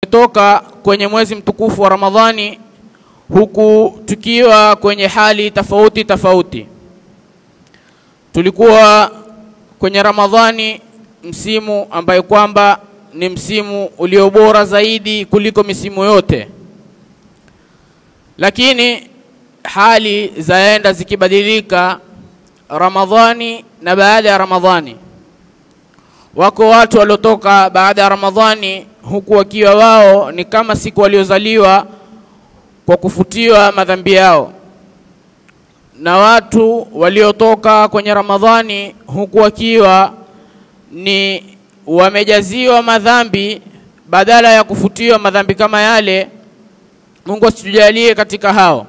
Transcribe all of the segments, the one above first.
Tumetoka kwenye mwezi mtukufu wa Ramadhani huku tukiwa kwenye hali tofauti. Tulikuwa kwenye Ramadhani msimu ambayo kwamba ni msimu uliobora zaidi kuliko misimu yote. Lakini hali zaenda zikibadilika Ramadhani na baada ya Ramadhani. Wako watu waliotoka baada ya Ramadhani huku wakiwa wao ni kama siku waliozaliwa kwa kufutiwa madhambi yao, na watu waliotoka kwenye Ramadhani huku wakiwa ni wamejaziwa madhambi badala ya kufutiwa madhambi kama yale. Mungu asitujalie katika hao.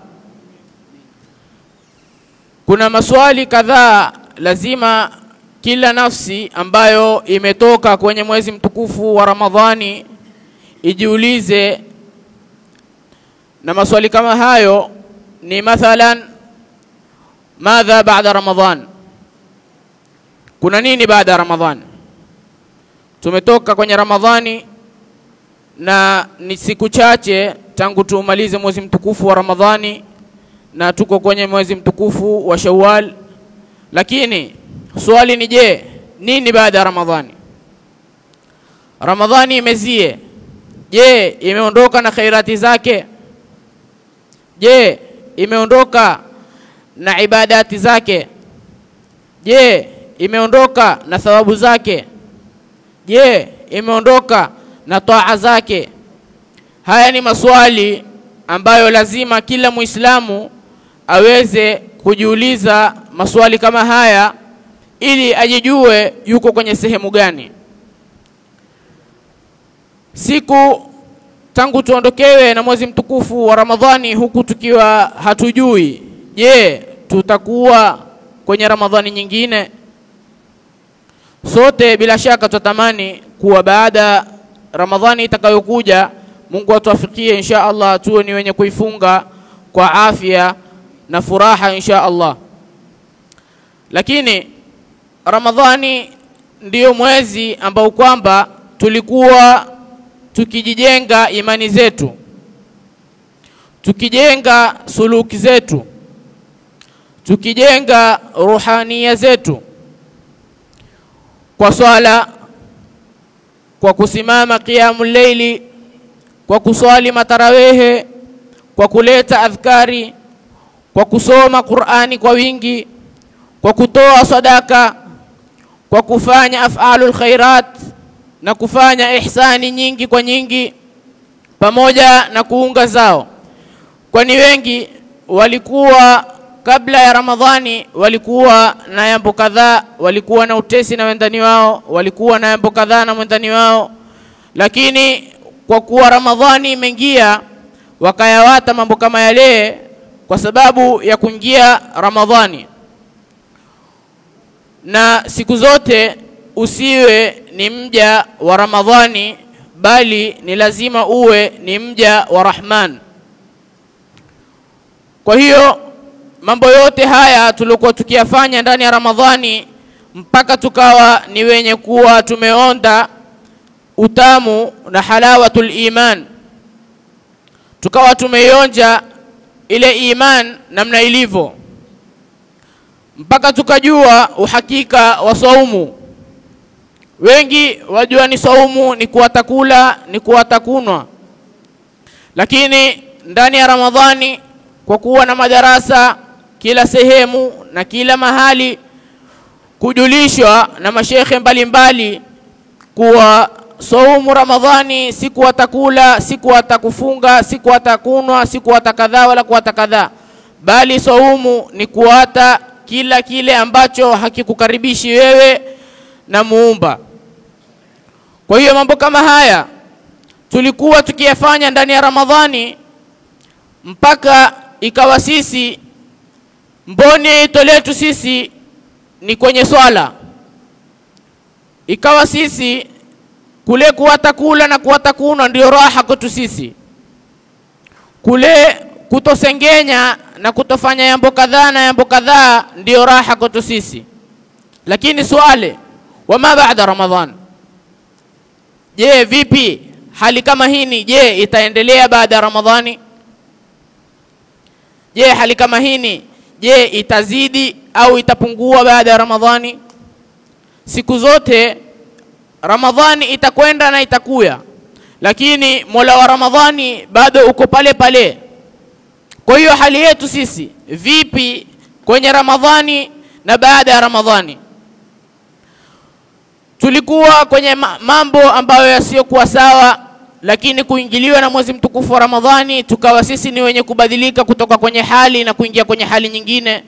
Kuna maswali kadhaa lazima kila nafsi ambayo imetoka kwenye mwezi mtukufu wa Ramadhani ijiulize, na maswali kama hayo ni mathalan, madha baada Ramadhan? Kuna nini baada ya Ramadhani? Tumetoka kwenye Ramadhani na ni siku chache tangu tumalize mwezi mtukufu wa Ramadhani na tuko kwenye mwezi mtukufu wa Shawwal. Lakini swali ni je, nini baada ya Ramadhani? Ramadhani imezie. Je, imeondoka na khairati zake? Je, imeondoka na ibadati zake? Je, imeondoka na thawabu zake? Je, imeondoka na taa zake? Haya ni maswali ambayo lazima kila Muislamu aweze kujiuliza maswali kama haya ili ajijue yuko kwenye sehemu gani. Siku tangu tuondokewe na mwezi mtukufu wa Ramadhani huku tukiwa hatujui, je, tutakuwa kwenye Ramadhani nyingine? Sote bila shaka tutatamani kuwa baada Ramadhani itakayokuja Mungu atuafikie insha Allah tuwe ni wenye kuifunga kwa afya na furaha insha Allah. Lakini Ramadhani ndiyo mwezi ambao kwamba tulikuwa tukijijenga imani zetu, tukijenga suluki zetu, tukijenga ruhania zetu kwa swala, kwa kusimama qiyamul layli, kwa kuswali matarawehe, kwa kuleta adhkari, kwa kusoma Qur'ani kwa wingi, kwa kutoa sadaka, kwa kufanya af'alul khairat na kufanya ihsani nyingi kwa nyingi, pamoja na kuunga zao. Kwani wengi walikuwa kabla ya Ramadhani walikuwa na jambo kadhaa, walikuwa na utesi na wendani wao, walikuwa na jambo kadhaa na mwendani wao, lakini kwa kuwa Ramadhani imeingia wakayawata mambo kama yale kwa sababu ya kuingia Ramadhani. Na siku zote usiwe ni mja wa Ramadhani, bali ni lazima uwe ni mja wa Rahman. Kwa hiyo mambo yote haya tulikuwa tukiyafanya ndani ya Ramadhani mpaka tukawa ni wenye kuwa tumeonda utamu na halawatul iman, tukawa tumeionja ile iman namna ilivyo, mpaka tukajua uhakika wa saumu. Wengi wajua ni saumu ni kuatakula, ni kuatakunwa, lakini ndani ya Ramadhani kwa kuwa na madarasa kila sehemu na kila mahali, kujulishwa na mashekhe mbalimbali kuwa saumu Ramadhani si kuatakula, si kuatakufunga, si kuatakunwa, si kuatakadha wala kuatakadha, bali saumu ni kuata kila kile ambacho hakikukaribishi wewe na Muumba. Kwa hiyo mambo kama haya tulikuwa tukiyafanya ndani ya Ramadhani mpaka ikawa sisi mboni ito letu sisi ni kwenye swala. Ikawa sisi kule kuatakula na kuatakunwa ndio raha kwetu sisi, kule kutosengenya na kutofanya jambo kadhaa na jambo kadhaa ndio raha kwetu sisi. Lakini swali, wama baada Ramadhan? Je, vipi hali kama hii je itaendelea baada ya Ramadhani? Je, hali kama hii je itazidi au itapungua baada ya Ramadhani? Siku zote Ramadhani itakwenda na itakuya, lakini Mola wa Ramadhani bado uko pale pale. Kwa hiyo hali yetu sisi vipi kwenye Ramadhani na baada ya Ramadhani? Tulikuwa kwenye mambo ambayo yasiyokuwa sawa, lakini kuingiliwa na mwezi mtukufu wa Ramadhani tukawa sisi ni wenye kubadilika kutoka kwenye hali na kuingia kwenye hali nyingine,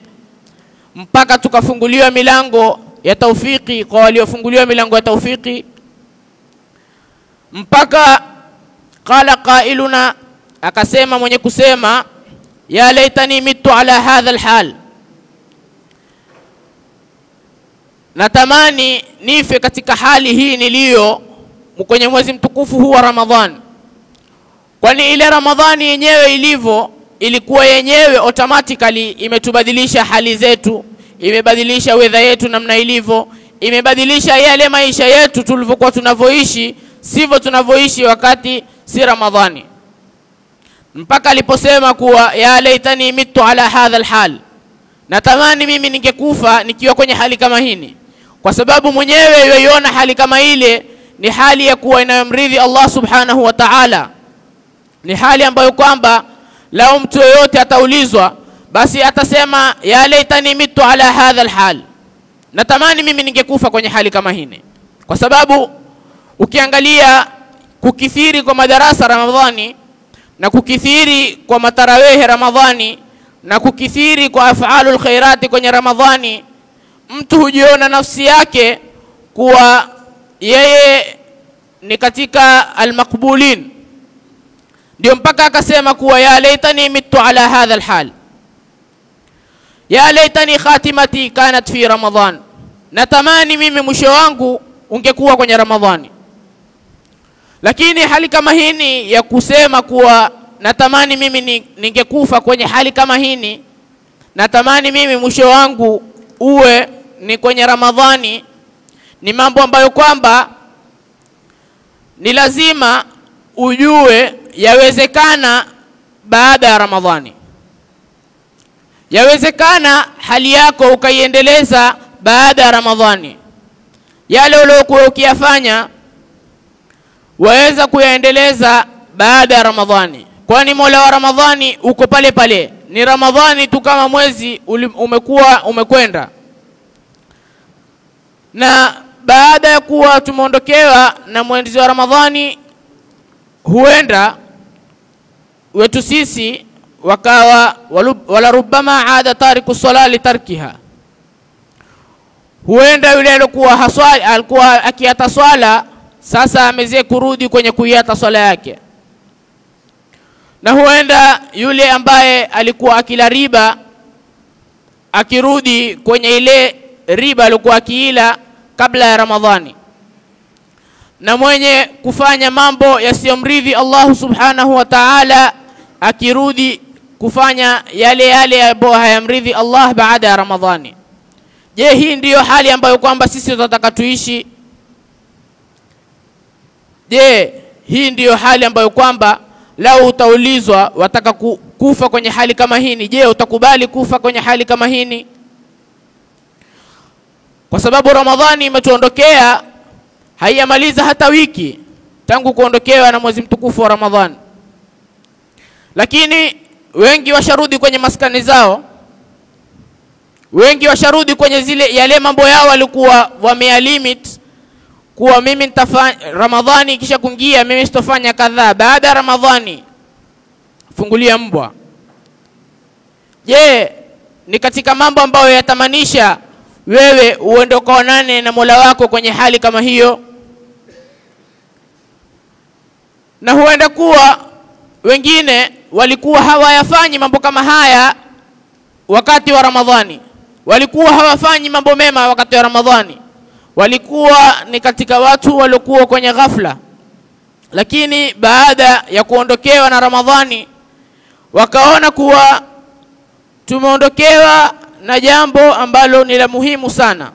mpaka tukafunguliwa milango ya taufiki kwa waliofunguliwa milango ya taufiki, mpaka qala qailuna, akasema mwenye kusema, ya laitani mitu ala hadha alhal, natamani nife katika hali hii niliyo kwenye mwezi mtukufu huu wa Ramadhani. Kwani ile Ramadhani yenyewe ilivyo ilikuwa yenyewe automatically imetubadilisha hali zetu, imebadilisha weather yetu namna ilivyo, imebadilisha yale maisha yetu tulivyokuwa tunavyoishi, sivyo tunavyoishi wakati si Ramadhani. Mpaka aliposema kuwa ya laitani mitu ala hadha alhal, natamani mimi ningekufa nikiwa kwenye hali kama hii, kwa sababu mwenyewe yoiona hali kama ile ni hali ya kuwa inayomridhi Allah subhanahu wa ta'ala, ni hali ambayo kwamba lao mtu yote ataulizwa basi atasema ya laitani mitu ala hadha alhal, natamani mimi ningekufa kwenye hali kama hii. Kwa sababu ukiangalia kukithiri kwa madarasa Ramadhani na kukithiri kwa matarawih Ramadhani na kukithiri kwa af'alul khairati kwenye Ramadhani, mtu hujiona nafsi yake kuwa yeye ni katika almaqbulin. Ndio mpaka akasema kuwa ya laitani mitu ala hadha alhal, ya laitani khatimati kanat fi Ramadhan, natamani mimi mwisho wangu ungekuwa kwenye Ramadhani. Lakini hali kama hii ya kusema kuwa natamani mimi ningekufa kwenye hali kama hii, natamani mimi mwisho wangu uwe ni kwenye Ramadhani, ni mambo ambayo kwamba ni lazima ujue yawezekana baada ya Ramadhani. Yawezekana hali yako ukaiendeleza baada ya Ramadhani. Yale uliokuwa ukiyafanya waweza kuyaendeleza baada ya Ramadhani, kwani Mola wa Ramadhani uko pale pale. Ni Ramadhani tu kama mwezi umekuwa umekwenda. Na baada ya kuwa tumeondokewa na mwezi wa Ramadhani, huenda wetu sisi wakawa wala rubama aada tariku sala li tarkiha, huenda yule alikuwa akiata swala sasa ameze kurudi kwenye kuiata swala yake. Na huenda yule ambaye alikuwa akila riba akirudi kwenye ile riba alikuwa akiila kabla ya Ramadhani. Na mwenye kufanya mambo yasiyomridhi Allah subhanahu wa ta'ala akirudi kufanya yale ambayo hayamridhi Allah baada ya Ramadhani. Je, hii ndiyo hali ambayo kwamba sisi tunataka tuishi? Je, hii ndiyo hali ambayo kwamba lao utaulizwa wataka kufa kwenye hali kama hii, je utakubali kufa kwenye hali kama hii? Kwa sababu Ramadhani imetuondokea, haiyamaliza hata wiki tangu kuondokewa na mwezi mtukufu wa Ramadhani. Lakini wengi washarudi kwenye maskani zao, wengi washarudi kwenye yale mambo yao walikuwa wamealimit kuwa mimi nitafanya Ramadhani kisha kuingia mimi sitofanya kadhaa, baada ya Ramadhani fungulia mbwa. Je, ni katika mambo ambayo yatamanisha wewe uende ukaonane na Mola wako kwenye hali kama hiyo? Na huenda kuwa wengine walikuwa hawayafanyi mambo kama haya wakati wa Ramadhani, walikuwa hawafanyi mambo mema wakati wa Ramadhani, walikuwa ni katika watu waliokuwa kwenye ghafla. Lakini baada ya kuondokewa na Ramadhani wakaona kuwa tumeondokewa na jambo ambalo ni la muhimu sana.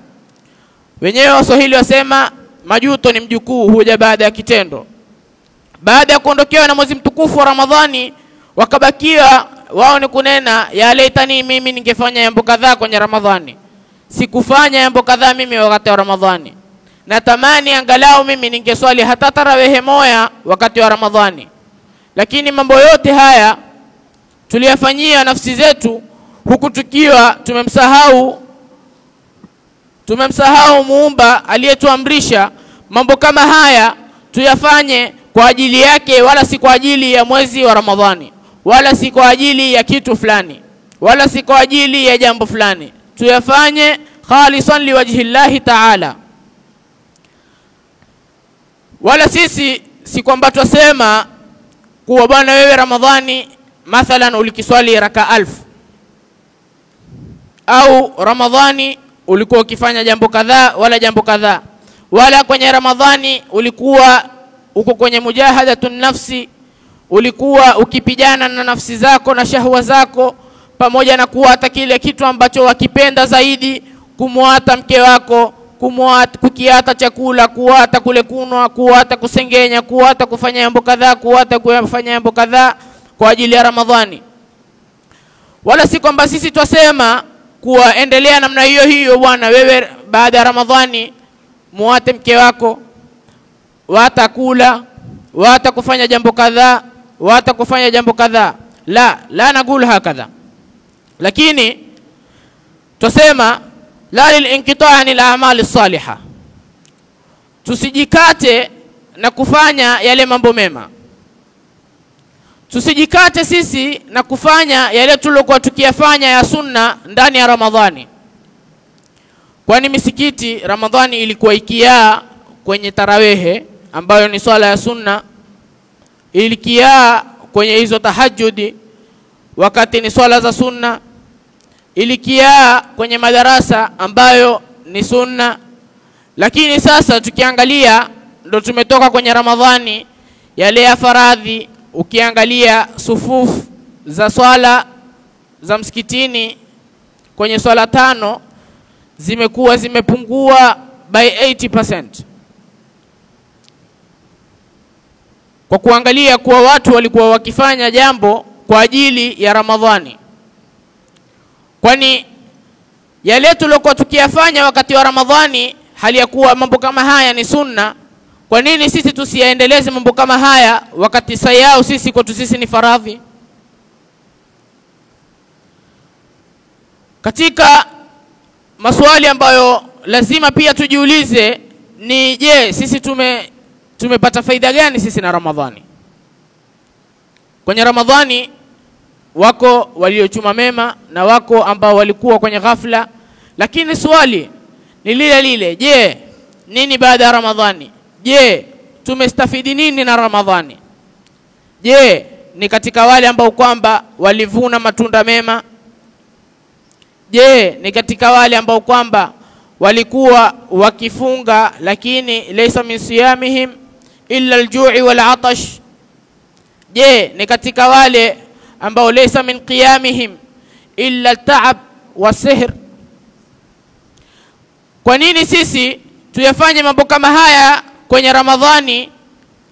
Wenyewe Waswahili wasema majuto ni mjukuu huja baada ya kitendo. baada ya kuondokewa na mwezi mtukufu wa Ramadhani wakabakia wao ni kunena ya laitani mimi ningefanya jambo kadhaa kwenye Ramadhani, sikufanya jambo kadhaa mimi wakati wa Ramadhani, natamani angalau mimi ningeswali hata tarawehe moja wakati wa Ramadhani. Lakini mambo yote haya tuliyafanyia nafsi zetu huku tukiwa tumemsahau muumba aliyetuamrisha mambo kama haya tuyafanye kwa ajili yake, wala si kwa ajili ya mwezi wa Ramadhani, wala si kwa ajili ya kitu fulani, wala si kwa ajili ya jambo fulani. Tuyafanye khalisan liwajhi Allah ta'ala. Wala sisi si kwamba tusema kuwa bwana wewe Ramadhani mathalan ulikiswali raka 1000 au Ramadhani ulikuwa ukifanya jambo kadhaa wala jambo kadhaa, wala kwenye Ramadhani ulikuwa uko kwenye mujahadatun nafsi, ulikuwa ukipigana na nafsi zako na shahwa zako, pamoja na kuata kile kitu ambacho wakipenda zaidi, kumuata mke wako, kukiata chakula, kuata kule kunwa, kuata kusengenya, kuata kufanya jambo kadhaa, kuata kufanya jambo kadhaa kwa ajili ya Ramadhani. Wala si kwamba sisi twasema kuwa endelea namna hiyo hiyo bwana wewe baada ya Ramadhani muate mke wako, wata kula, wata kufanya jambo kadhaa, wata kufanya jambo kadhaa. La nagul hakadha. Lakini tusema la lilinqita' anil a'mal as-salihah, tusijikate na kufanya yale mambo mema, tusijikate sisi na kufanya yale tulokuwa tukiyafanya ya sunna ndani ya Ramadhani. Kwani misikiti Ramadhani ilikuwa ikiaa kwenye tarawehe ambayo ni swala ya sunna, ilikiaa kwenye hizo tahajjudi wakati ni swala za sunna, ilikiaa kwenye madarasa ambayo ni sunna. Lakini sasa tukiangalia ndo tumetoka kwenye Ramadhani yale ya faradhi, ukiangalia sufufu za swala za msikitini kwenye swala 5 zimekuwa zimepungua by 80%, kwa kuangalia kuwa watu walikuwa wakifanya jambo kwa ajili ya Ramadhani. Kwani yale tulokuwa tukiyafanya wakati wa Ramadhani hali ya kuwa mambo kama haya ni sunna, kwa nini sisi tusiendeleze mambo kama haya wakati sayao sisi kwetu sisi ni faradhi? Katika maswali ambayo lazima pia tujiulize ni je, sisi tumepata faida gani sisi na Ramadhani? Kwenye Ramadhani wako waliochuma mema na wako ambao walikuwa kwenye ghafla, lakini swali ni lile lile, je, nini baada ya Ramadhani? Je, tumestafidi nini na Ramadhani? Je, ni katika wale ambao kwamba walivuna matunda mema? Je, ni katika wale ambao kwamba walikuwa wakifunga lakini laysa min siyamihim illa al-ju'i wal-'atash? Je, ni katika wale ambao laysa min qiyamihim illa al-ta'ab was-sihr? Kwa nini sisi tuyafanye mambo kama haya kwenye Ramadhani,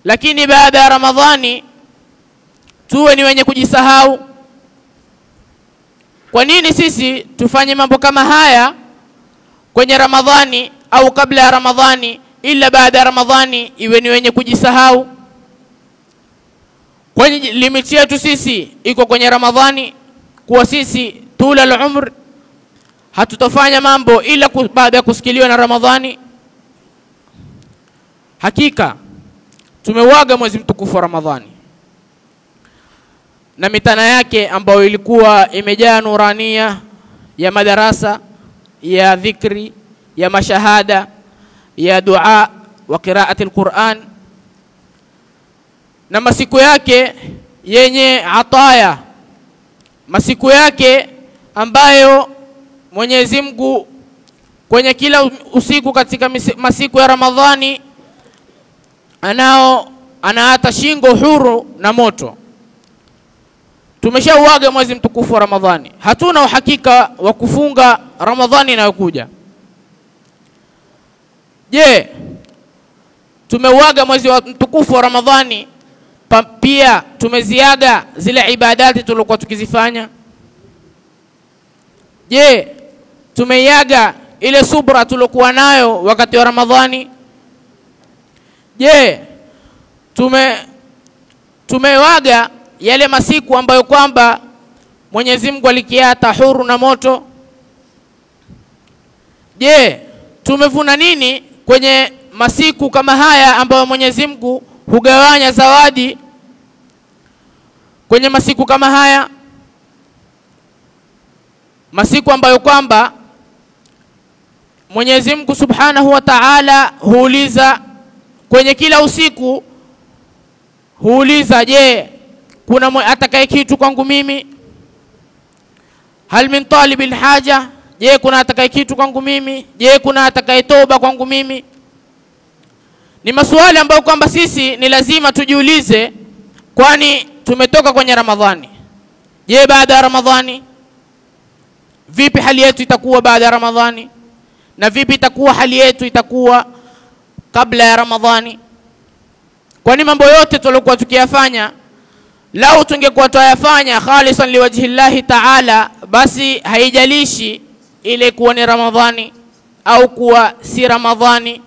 lakini baada ya Ramadhani tuwe ni wenye kujisahau? Kwa nini sisi tufanye mambo kama haya kwenye Ramadhani au kabla ya Ramadhani, ila baada ya Ramadhani iwe ni wenye kujisahau? Kwani limiti yetu sisi iko kwenye Ramadhani, kuwa sisi tula al-umr hatutofanya mambo ila baada ya kusikiliwa na Ramadhani? Hakika tumeuaga mwezi mtukufu wa Ramadhani na mitana yake ambayo ilikuwa imejaa nurania ya madarasa, ya dhikri, ya mashahada, ya dua wa qiraati al-Qur'an, na masiku yake yenye ataya, masiku yake ambayo Mwenyezi Mungu kwenye kila usiku katika masiku ya Ramadhani anaata shingo huru na moto. Tumeshauaga mwezi mtukufu wa Ramadhani, hatuna uhakika wa kufunga Ramadhani inayokuja. Je, tumeuaga mwezi mtukufu wa Ramadhani pia tumeziaga zile ibadati tulikuwa tukizifanya? Je, tumeiaga ile subra tulikuwa nayo wakati wa Ramadhani? Je, tumewaga yale masiku ambayo kwamba Mwenyezi Mungu alikiata huru na moto? Je, tumevuna nini kwenye masiku kama haya ambayo Mwenyezi Mungu hugawanya zawadi kwenye masiku kama haya? Masiku ambayo kwamba Mwenyezi Mungu Subhanahu wa Ta'ala huuliza kwenye kila usiku, huuliza, je, kuna atakaye kitu kwangu mimi? Hal min talibil haja? Je, kuna atakaye kitu kwangu mimi? Je, kuna atakaye toba kwangu mimi? Ni maswali ambayo kwamba sisi ni lazima tujiulize, kwani tumetoka kwenye Ramadhani. Je, baada ya Ramadhani vipi hali yetu itakuwa baada ya Ramadhani? Na vipi itakuwa hali yetu itakuwa kabla ya Ramadhani? Kwani mambo yote tulikuwa tukiyafanya, lau tungekuwa tuyafanya khalisan liwajhi Allah Ta'ala, basi haijalishi ile kuwa ni Ramadhani au kuwa si Ramadhani.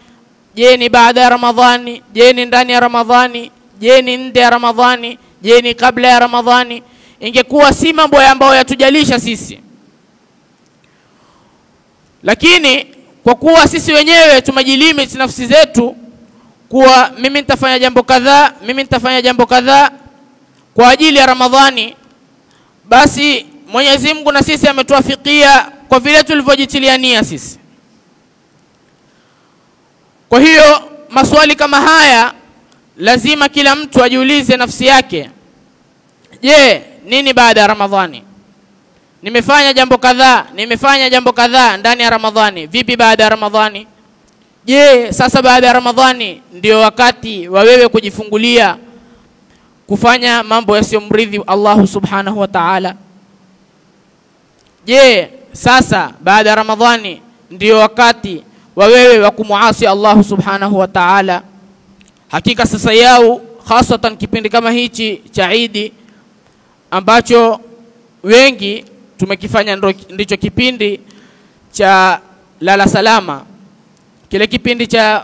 Je, ni baada ya Ramadhani? Je, ni ndani ya Ramadhani? Je, ni nje ya Ramadhani? Je, ni kabla ya Ramadhani? Ingekuwa si mambo ambayo yatujalisha sisi. Lakini kwa kuwa sisi wenyewe tumejilimit nafsi zetu kuwa mimi nitafanya jambo kadhaa, mimi nitafanya jambo kadhaa kwa ajili ya Ramadhani, basi Mwenyezi Mungu na sisi ametuafikia kwa vile tulivyojitilia nia sisi. Kwa hiyo maswali kama haya lazima kila mtu ajiulize nafsi yake. Je, nini baada ya Ramadhani? Nimefanya jambo kadhaa, nimefanya jambo kadhaa ndani ya Ramadhani. Vipi baada ya Ramadhani? Je, sasa baada ya Ramadhani ndio wakati wa wewe kujifungulia kufanya mambo yasiyomridhi Allah Subhanahu wa Ta'ala? Je, sasa baada ya Ramadhani ndio wakati wa wewe wa kumuasi Allah Subhanahu wa Ta'ala? Hakika sasa yao hasatan kipindi kama hichi cha Eid ambacho wengi tumekifanya ndicho kipindi cha lala salama. Kile kipindi cha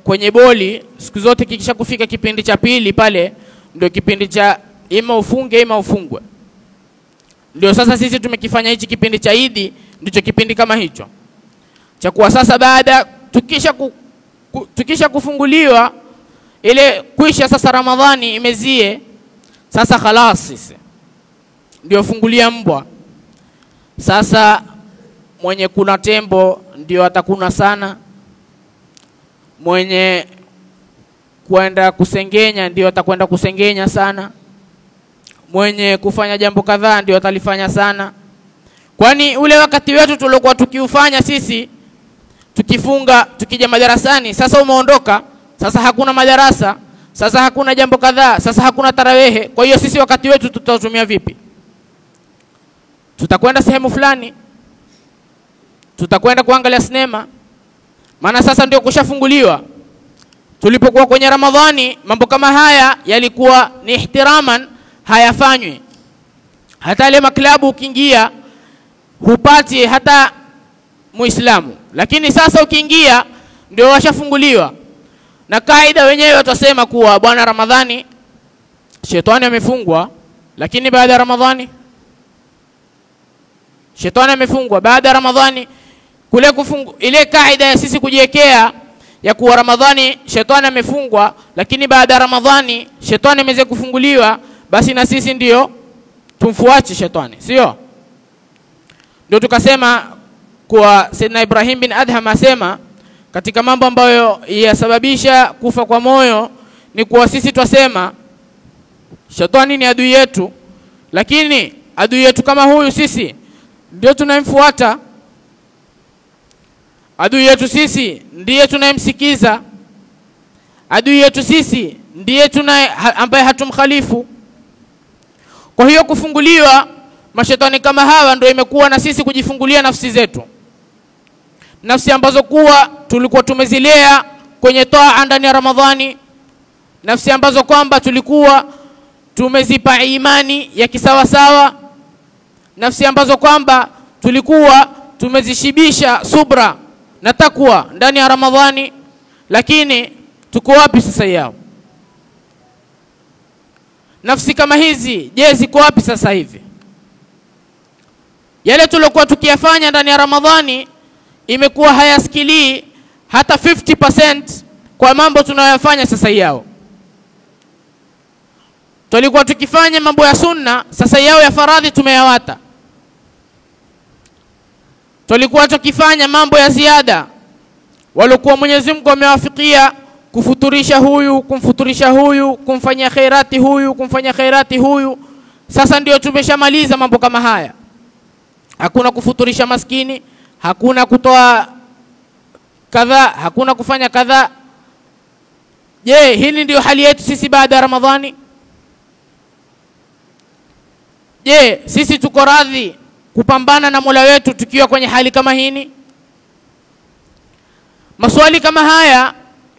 kwenye boli siku zote kikisha kufika kipindi cha pili pale ndio kipindi cha ima ufunge ima ufungwe. Ndio sasa sisi tumekifanya hichi kipindi cha Eid ndicho kipindi kama hicho. Cha kuwa sasa baada tukisha kufunguliwa ile kuisha sasa Ramadhani imezie, sasa khalas sisi ndio fungulia mbwa. Sasa mwenye kuna tembo ndio atakuna sana, mwenye kwenda kusengenya ndio atakwenda kusengenya sana, mwenye kufanya jambo kadhaa ndio atalifanya sana. Kwani ule wakati wetu tulikuwa tukiufanya sisi tukifunga, tukija madarasani, sasa umeondoka, sasa hakuna madarasa, sasa hakuna jambo kadhaa, sasa hakuna tarawehe. Kwa hiyo sisi wakati wetu tutatumia vipi? Tutakwenda sehemu fulani, tutakwenda kuangalia sinema, maana sasa ndio kushafunguliwa. Tulipokuwa kwenye Ramadhani mambo kama haya yalikuwa ni ihtiraman, hayafanywi. Hata ile maklabu ukiingia hupati hata Muislamu, lakini sasa ukiingia ndio washafunguliwa. Na kaida wenyewe watasema kuwa bwana Ramadhani shetani amefungwa, lakini baada ya Ramadhani shetani amefungwa. Baada ya Ramadhani kule ile kaida ya sisi kujiwekea ya kuwa Ramadhani shetani amefungwa, lakini baada ya Ramadhani shetani ameweza kufunguliwa, basi na sisi ndio tumfuache shetani, sio? Ndio tukasema kwa Sayyidina Ibrahim bin Adham asema katika mambo ambayo yasababisha kufa kwa moyo ni kuwa sisi twasema shetani ni adui yetu, lakini adui yetu kama huyu sisi ndio tunayemfuata. Adui yetu sisi ndiye tunayemsikiza. Adui yetu sisi ndiye ambaye hatumkhalifu. Kwa hiyo kufunguliwa mashetani kama hawa ndio imekuwa na sisi kujifungulia nafsi zetu, nafsi ambazo kuwa tulikuwa tumezilea kwenye taa ndani ya Ramadhani, nafsi ambazo kwamba tulikuwa tumezipa imani ya kisawasawa, nafsi ambazo kwamba tulikuwa tumezishibisha subra na takwa ndani ya Ramadhani, lakini tuko wapi sasa yao? Nafsi kama hizi je, ziko wapi sasa hivi? Yale tuliokuwa tukiyafanya ndani ya Ramadhani imekuwa hayasikilii hata 50% kwa mambo tunayofanya sasa yao. Tulikuwa tukifanya mambo ya sunna, sasa yao ya faradhi tumeyawata. Tulikuwa tukifanya mambo ya ziada, walikuwa Mwenyezi Mungu amewafikia kufuturisha huyu, kumfuturisha huyu, kumfanyia khairati huyu, kumfanyia khairati huyu. Sasa ndio tumeshamaliza mambo kama haya. Hakuna kufuturisha maskini, hakuna kutoa kadha, hakuna kufanya kadha. Je, hili ndio hali yetu sisi baada ya Ramadhani? Je, sisi tuko radhi kupambana na Mola wetu tukiwa kwenye hali kama hini? Maswali kama haya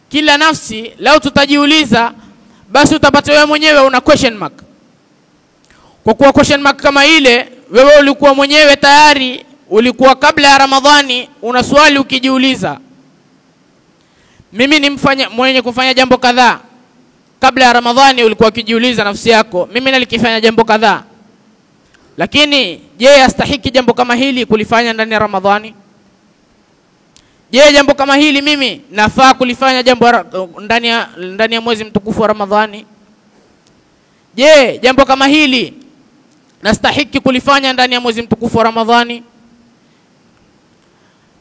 kila nafsi lao tutajiuliza, basi utapata wewe mwenyewe una question mark. Kwa kuwa question mark kama ile, wewe ulikuwa mwenyewe tayari, ulikuwa kabla ya Ramadhani una swali ukijiuliza, mimi ni mwenye kufanya jambo kadhaa. Kabla ya Ramadhani ulikuwa ukijiuliza nafsi yako, mimi nalikifanya jambo kadhaa, lakini je, yastahiki jambo kama hili kulifanya ndani ya Ramadhani? Je, jambo kama hili mimi nafaa kulifanya jambo ndani ya mwezi mtukufu wa Ramadhani? Je, jambo kama hili nastahiki kulifanya ndani ya mwezi mtukufu wa Ramadhani?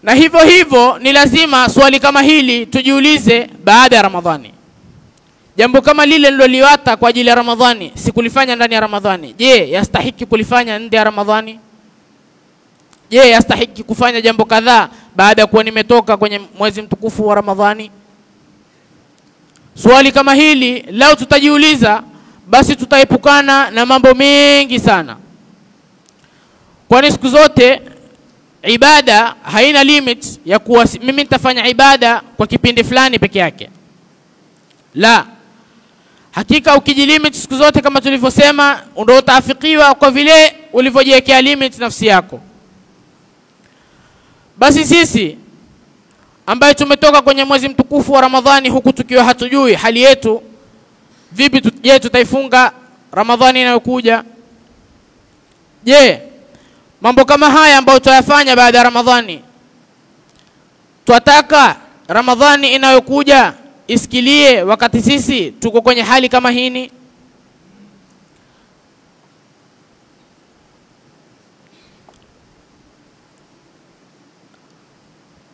Na hivyo hivyo ni lazima swali kama hili tujiulize baada ya Ramadhani. Jambo kama lile niloliwata kwa ajili ya Ramadhani sikulifanya ndani ya Ramadhani, je, yastahiki kulifanya nje ya Ramadhani? Je, yastahiki kufanya jambo kadhaa baada ya kuwa nimetoka kwenye mwezi mtukufu wa Ramadhani? Swali kama hili lao tutajiuliza, basi tutaepukana na mambo mengi sana. Kwani siku zote ibada haina limit ya kuwa mimi nitafanya ibada kwa kipindi fulani peke yake. La, hakika ukijilimit siku zote kama tulivyosema, ndio utaafikiwa kwa vile ulivyojiwekea limit nafsi yako. Basi sisi ambaye tumetoka kwenye mwezi mtukufu wa Ramadhani huku tukiwa hatujui hali yetu vipi, je, tutaifunga Ramadhani inayokuja? Je, mambo kama haya ambayo tutayafanya baada ya Ramadhani, tunataka Ramadhani inayokuja isikilie wakati sisi tuko kwenye hali kama hini?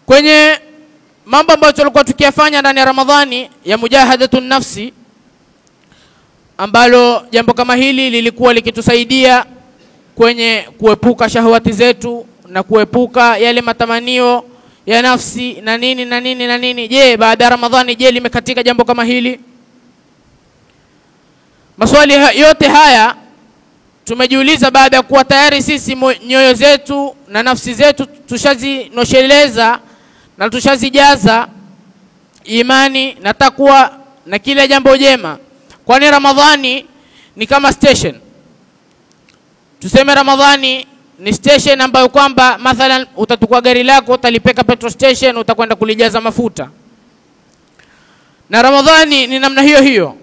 Kwenye mambo ambayo tulikuwa tukiyafanya ndani ya Ramadhani ya mujahadatun nafsi, ambalo jambo kama hili lilikuwa likitusaidia kwenye kuepuka shahawati zetu na kuepuka yale matamanio ya nafsi na nini na nini na nini. Je, baada ya Ramadhani je, limekatika jambo kama hili? Maswali yote haya tumejiuliza baada ya kuwa tayari sisi nyoyo zetu na nafsi zetu tushazinosheleza na tushazijaza imani na takwa na kila jambo jema. Kwani Ramadhani ni kama station. Tuseme Ramadhani ni station ambayo kwamba mathalan utatukua gari lako utalipeka petrol station, utakwenda kulijaza mafuta. Na Ramadhani ni namna hiyo hiyo.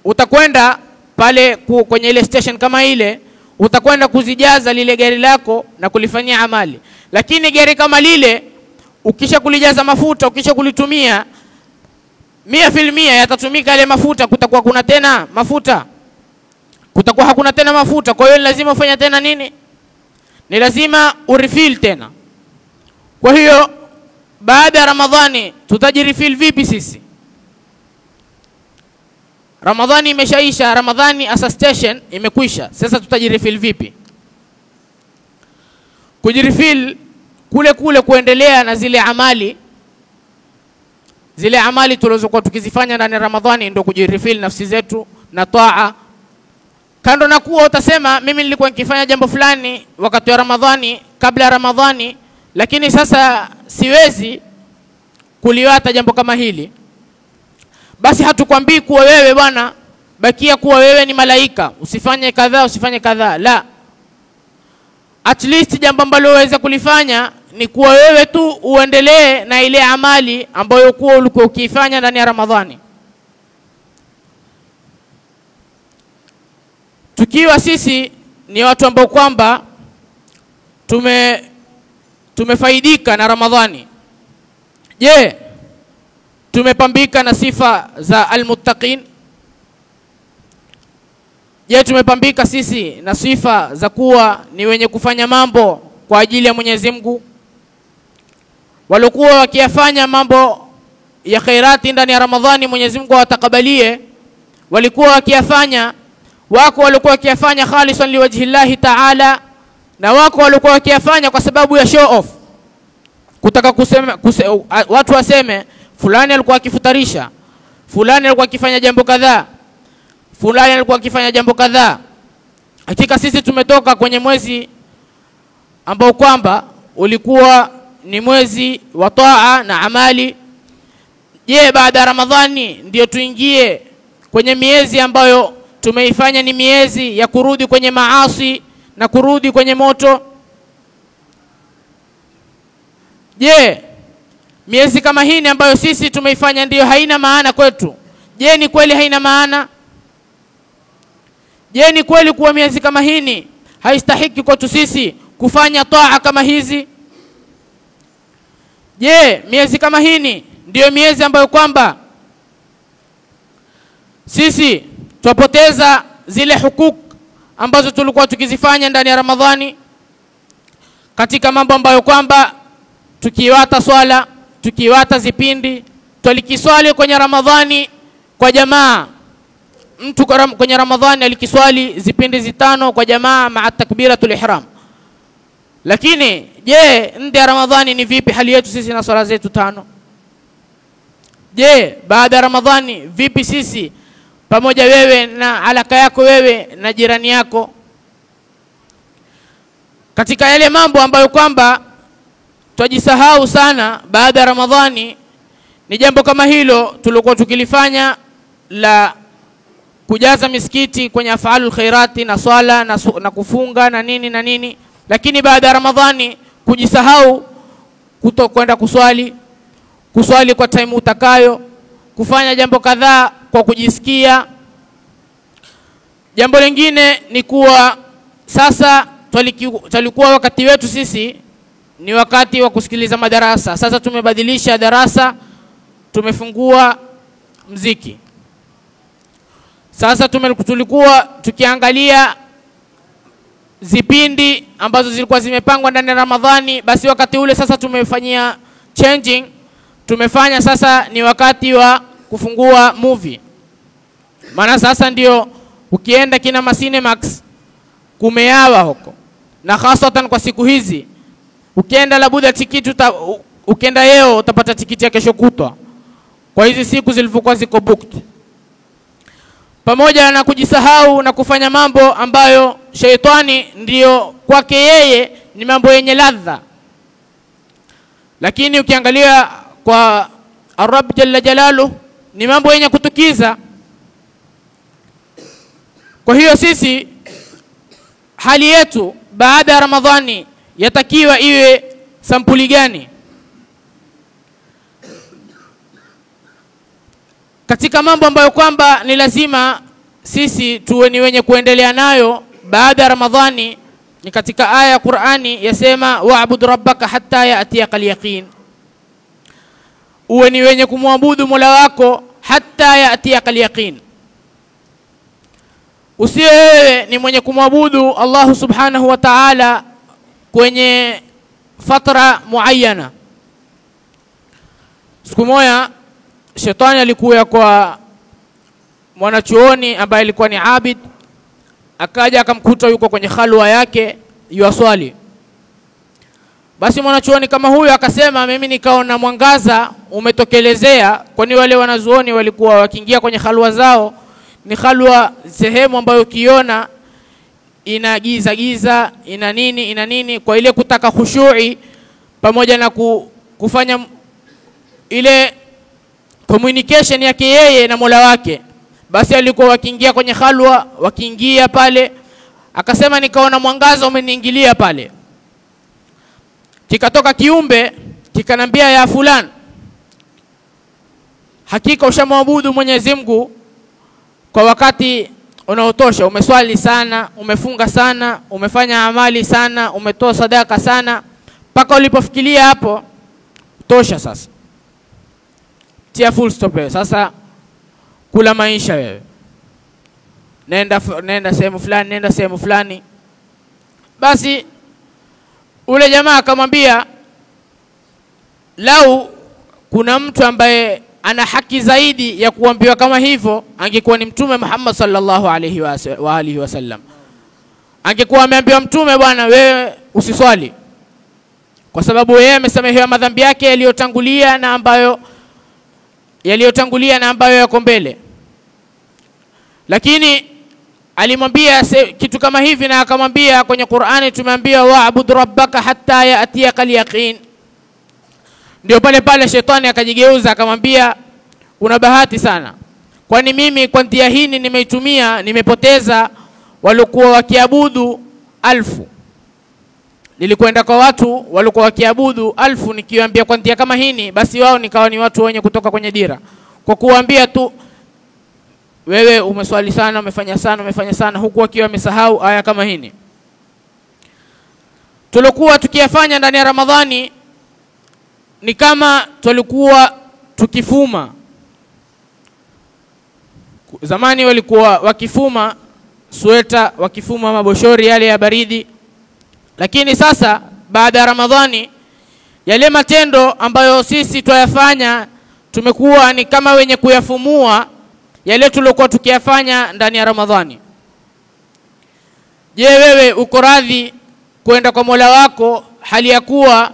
Utakwenda pale kwenye ile station kama ile, utakwenda kuzijaza lile gari lako na kulifanyia amali. Lakini gari kama lile ukisha kulijaza mafuta, ukisha kulitumia 100% yatatumika yale mafuta, kutakuwa kuna tena mafuta? Kutakuwa hakuna tena mafuta. Kwa hiyo lazima ufanye tena nini? Ni lazima urefill tena. Kwa hiyo baada ya Ramadhani tutajirefill vipi sisi? Ramadhani imeshaisha, Ramadhani as a station imekwisha. Sasa tutajirefill vipi? Kujirefill kule kuendelea na zile amali tulizokuwa tukizifanya ndani ya Ramadhani, ndio kujirefill nafsi zetu na taa. Kando na kuwa utasema mimi nilikuwa nikifanya jambo fulani wakati wa Ramadhani, kabla ya Ramadhani, lakini sasa siwezi kuliwata jambo kama hili. basi hatukwambii kuwa wewe bwana bakia kuwa wewe ni malaika, usifanye kadhaa, usifanye kadhaa. La, at least jambo ambalo waweza kulifanya ni kuwa wewe tu uendelee na ile amali ambayo kuwa ulikuwa ukifanya ndani ya Ramadhani. Tukiwa sisi ni watu ambao kwamba tumefaidika na Ramadhani, je, tumepambika na sifa za almuttaqin? Je, tumepambika sisi na sifa za kuwa ni wenye kufanya mambo kwa ajili ya Mwenyezi Mungu? Walikuwa wakiyafanya mambo ya khairati ndani ya Ramadhani, Mwenyezi Mungu atakabalie, walikuwa wakiyafanya. Wako walikuwa wakiyafanya khalisan liwajhi Allah Ta'ala, na wako walikuwa wakiyafanya kwa sababu ya show off, kutaka watu waseme fulani alikuwa akifutarisha, fulani alikuwa akifanya jambo kadhaa, fulani alikuwa akifanya jambo kadhaa. Hakika sisi tumetoka kwenye mwezi ambao kwamba ulikuwa ni mwezi wa taa na amali. Je, baada ya Ramadhani ndio tuingie kwenye miezi ambayo tumeifanya ni miezi ya kurudi kwenye maasi na kurudi kwenye moto? Je, miezi kama hii ambayo sisi tumeifanya ndio haina maana kwetu? Je, ni kweli haina maana? Je, ni kweli kuwa miezi kama hii haistahiki kwetu sisi kufanya taa kama hizi? Je, miezi kama hii ndio miezi ambayo kwamba sisi tupoteza zile hukuku ambazo tulikuwa tukizifanya ndani ya Ramadhani, katika mambo ambayo kwamba tukiwata swala, tukiwata zipindi, tulikiswali kwenye Ramadhani kwa jamaa? Mtu kwenye Ramadhani alikiswali zipindi zitano kwa jamaa maa takbiratul ihram. Lakini je, nje ya Ramadhani ni vipi hali yetu sisi na swala zetu tano? Je, baada ya Ramadhani vipi sisi pamoja wewe na alaka yako wewe na jirani yako? Katika yale mambo ambayo kwamba twajisahau sana baada ya Ramadhani ni jambo kama hilo tulikuwa tukilifanya la kujaza misikiti kwenye afalul khairati na swala na kufunga na nini na nini. Lakini baada ya Ramadhani kujisahau, kutokwenda kuswali kwa time utakayo, kufanya jambo kadhaa kwa kujisikia. Jambo lingine ni kuwa sasa tulikuwa wakati wetu sisi ni wakati wa kusikiliza madarasa. Sasa tumebadilisha darasa, tumefungua mziki. Sasa tulikuwa tukiangalia zipindi ambazo zilikuwa zimepangwa ndani ya Ramadhani, basi wakati ule sasa tumefanyia changing, tumefanya sasa ni wakati wa kufungua movie. Maana sasa ndio ukienda kina Cinemax kumeawa huko, na hasatan kwa siku hizi ukienda labuda tikiti ukienda leo utapata tikiti ya kesho kutwa, kwa hizi siku zilivyokuwa ziko booked. Pamoja na kujisahau na kufanya mambo ambayo sheitani ndio kwake yeye ni mambo yenye ladha, lakini ukiangalia kwa Ar-Rabb Jalla Jalaluhu ni mambo yenye kutukiza. Kwa hiyo sisi hali yetu baada ya Ramadhani yatakiwa iwe sampuli gani? Katika mambo ambayo kwamba ni lazima sisi tuwe ni wenye kuendelea nayo baada ya Ramadhani ni katika aya ya Qur'ani yasema wa'bud rabbaka hatta ya'tiyakal yaqin. Uwe ni wenye kumwabudu Mola wako hatta ya'tiyakal yaqin. Usiwe wewe ni mwenye kumwabudu Allah subhanahu wa ta'ala kwenye fatra muayyana. Siku moja shetani alikuwa kwa mwanachuoni ambaye alikuwa ni abid, akaja akamkuta yuko kwenye khalwa yake yuaswali. Basi mwanachuoni kama huyo akasema, mimi nikaona mwangaza umetokelezea, kwani wale wanazuoni walikuwa wakiingia kwenye khalwa zao ni khalwa sehemu ambayo ukiona ina giza ina nini kwa ile kutaka khushui pamoja na kufanya ile communication yake yeye na Mola wake. Basi alikuwa wakiingia kwenye halwa, wakiingia pale, akasema nikaona mwangaza umeniingilia pale. Kikatoka kiumbe kikanambia, ya fulani, hakika ushamwabudu Mwenyezi Mungu kwa wakati unaotosha, umeswali sana, umefunga sana, umefanya amali sana, umetoa sadaka sana, paka ulipofikiria hapo tosha. Sasa tia full stop wewe. Sasa kula maisha wewe, nenda sehemu fulani, nenda sehemu fulani. Basi ule jamaa akamwambia, lau kuna mtu ambaye ana haki zaidi ya kuambiwa kama hivyo, angekuwa ni Mtume Muhammad sallallahu alaihi wa alihi wasallam. Angekuwa ameambiwa Mtume, bwana wewe usiswali, kwa sababu yeye amesamehewa madhambi yake yaliyotangulia na ambayo yako mbele. Lakini alimwambia kitu kama hivi, na akamwambia kwenye Qur'ani tumeambiwa wa'bud rabbaka hatta ya'tiyaka al-yaqin. Ndio pale shetani akajigeuza akamwambia, una bahati sana, kwani mimi kwa njia hii nimeitumia, nimepoteza walikuwa wakiabudu 1000. Nilikwenda kwa watu walikuwa wakiabudu 1000, nikiwaambia kwa njia kama hii, basi wao nikawa ni watu wenye kutoka kwenye dira, kwa kuambia tu wewe umeswali sana, umefanya sana, huku wakiwa wamesahau aya kama hii. Tulikuwa tukiyafanya ndani ya Ramadhani ni kama tulikuwa tukifuma. Zamani walikuwa wakifuma sweta, wakifuma maboshori yale ya baridi. Lakini sasa baada ya Ramadhani, yale matendo ambayo sisi tuyafanya tumekuwa ni kama wenye kuyafumua yale tulikuwa tukiyafanya ndani ya Ramadhani. Je, wewe uko radhi kwenda kwa Mola wako hali ya kuwa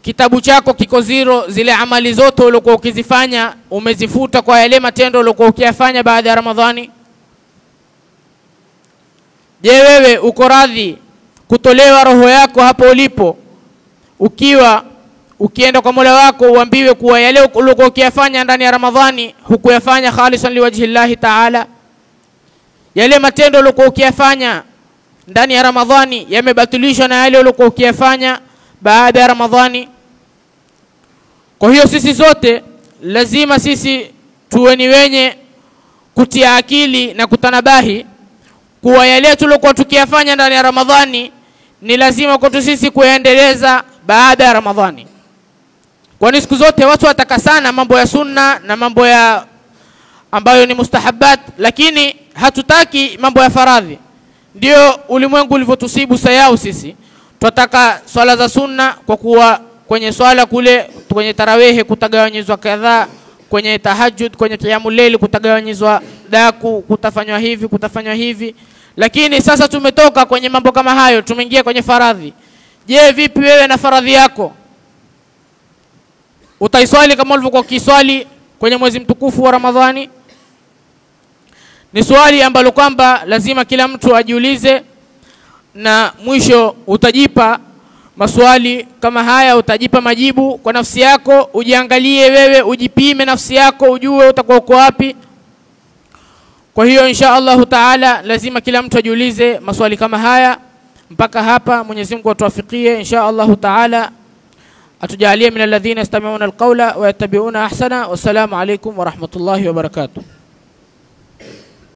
kitabu chako kiko zero, zile amali zote ulikuwa ukizifanya umezifuta kwa yale matendo ulikuwa ukiyafanya baada ya Ramadhani? Je, wewe uko radhi kutolewa roho yako hapo ulipo, ukienda kwa Mola wako uambiwe kuwa yale ulikuwa ukiyafanya ndani ya Ramadhani hukuyafanya khalisan liwajhi Allah Ta'ala? Yale matendo ulikuwa ukiyafanya ndani ya Ramadhani yamebatilishwa na yale ulikuwa ukiyafanya baada ya Ramadhani. Kwa hiyo sisi sote lazima sisi tuwe ni wenye kutia akili na kutanabahi kuwa yale tulikuwa tukiyafanya ndani ya Ramadhani ni lazima kwetu sisi kuendeleza baada ya Ramadhani. Kwani siku zote watu wataka sana mambo ya sunna na mambo ya ambayo ni mustahabat, lakini hatutaki mambo ya faradhi. Ndio ulimwengu ulivyotusibu sayau sisi. Tunataka swala za sunna, kwa kuwa kwenye swala kule kwenye tarawehe kutagawanyizwa kadhaa, kwenye tahajjud, kwenye qiyamul layl kutagawanyizwa daku, kutafanywa hivi. Lakini sasa tumetoka kwenye mambo kama hayo, tumeingia kwenye faradhi. Je, vipi wewe na faradhi yako? Utaiswali kama ulivyokuwa ukiswali kwenye mwezi mtukufu wa Ramadhani? Ni swali ambalo kwamba lazima kila mtu ajiulize, na mwisho utajipa maswali kama haya, utajipa majibu kwa nafsi yako. Ujiangalie wewe, ujipime nafsi yako, ujue utakuwa uko wapi. Kwa hiyo insha Allah Taala lazima kila mtu ajiulize maswali kama haya. Mpaka hapa Mwenyezi Mungu atuwafikie insha Allah Taala, atujalie min alladhina yastami'una alqawla wa yattabi'una ahsana. Wassalamu alaykum wa rahmatullahi wa barakatuh.